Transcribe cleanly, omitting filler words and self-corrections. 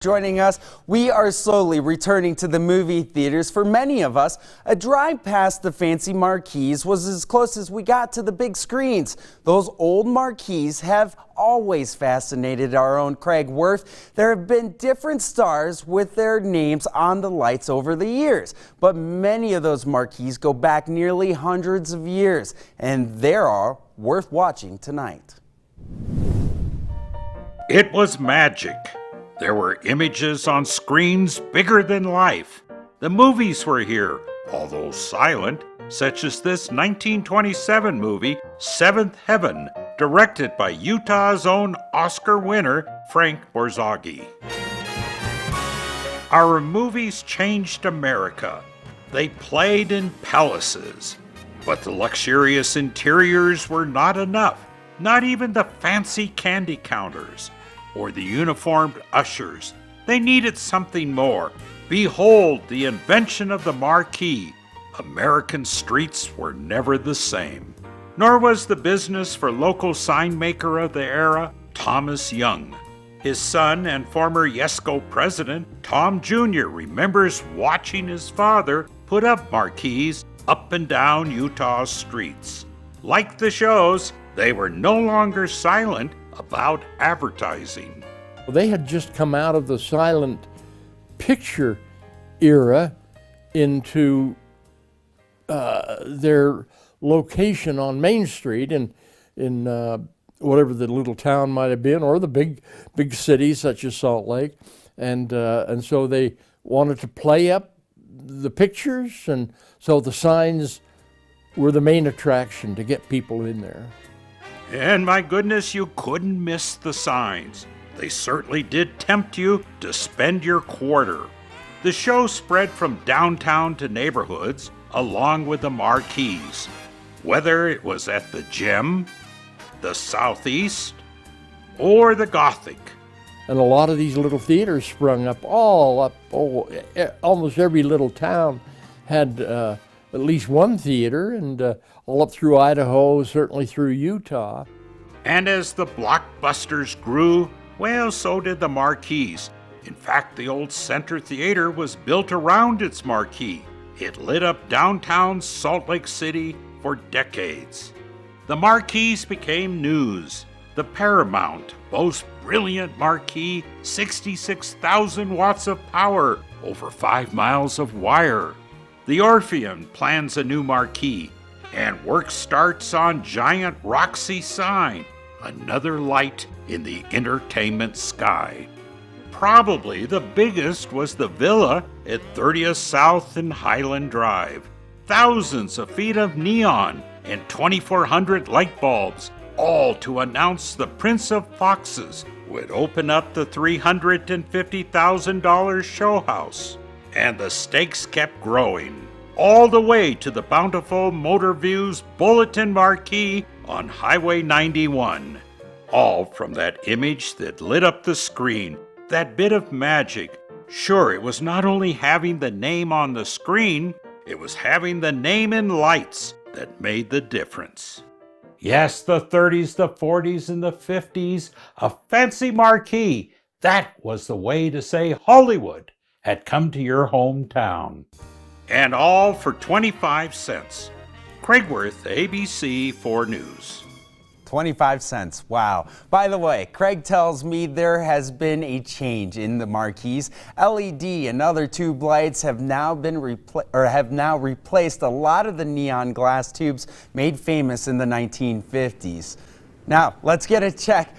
Joining us, we are slowly returning to the movie theaters. For many of us, a drive past the fancy marquees was as close as we got to the big screens. Those old marquees have always fascinated our own Craig Wirth. There have been different stars with their names on the lights over the years, but many of those marquees go back nearly hundreds of years, and there are worth watching tonight. It was magic. There were images on screens bigger than life. The movies were here, although silent, such as this 1927 movie, Seventh Heaven, directed by Utah's own Oscar winner, Frank Borzage. Our movies changed America. They played in palaces, but the luxurious interiors were not enough, not even the fancy candy counters or the uniformed ushers. They needed something more. Behold the invention of the marquee. American streets were never the same. Nor was the business for local sign maker of the era, Thomas Young. His son and former Yesco president, Tom Jr., remembers watching his father put up marquees up and down Utah's streets. Like the shows, they were no longer silent about advertising. They had just come out of the silent picture era into their location on Main Street in whatever the little town might have been, or the big cities such as Salt Lake, and so they wanted to play up the pictures, and so the signs were the main attraction to get people in there. And my goodness, you couldn't miss the signs. They certainly did tempt you to spend your quarter. The show spread from downtown to neighborhoods along with the marquees, whether it was at the Gem, the Southeast, or the Gothic. And a lot of these little theaters sprung up almost every little town had at least one theater, and all up through Idaho, certainly through Utah. And as the blockbusters grew, well, so did the marquees. In fact, the old Center Theater was built around its marquee. It lit up downtown Salt Lake City for decades. The marquees became news. The Paramount boasts brilliant marquee, 66,000 watts of power, over 5 miles of wire. The Orpheum plans a new marquee, and work starts on giant Roxy sign, another light in the entertainment sky. Probably the biggest was the Villa at 30th South and Highland Drive. Thousands of feet of neon and 2,400 light bulbs, all to announce the Prince of Foxes would open up the $350,000 show house. And the stakes kept growing, all the way to the bountiful Motor View's bulletin marquee on Highway 91. All from that image that lit up the screen, that bit of magic. Sure, it was not only having the name on the screen, it was having the name in lights that made the difference. Yes, the 30s, the 40s, and the 50s, a fancy marquee. That was the way to say Hollywood had come to your hometown. And all for 25 cents. Craig Wirth, ABC 4 News. 25 cents. Wow. By the way, Craig tells me there has been a change in the marquees. LED and other tube lights have now replaced a lot of the neon glass tubes made famous in the 1950s. Now, let's get a check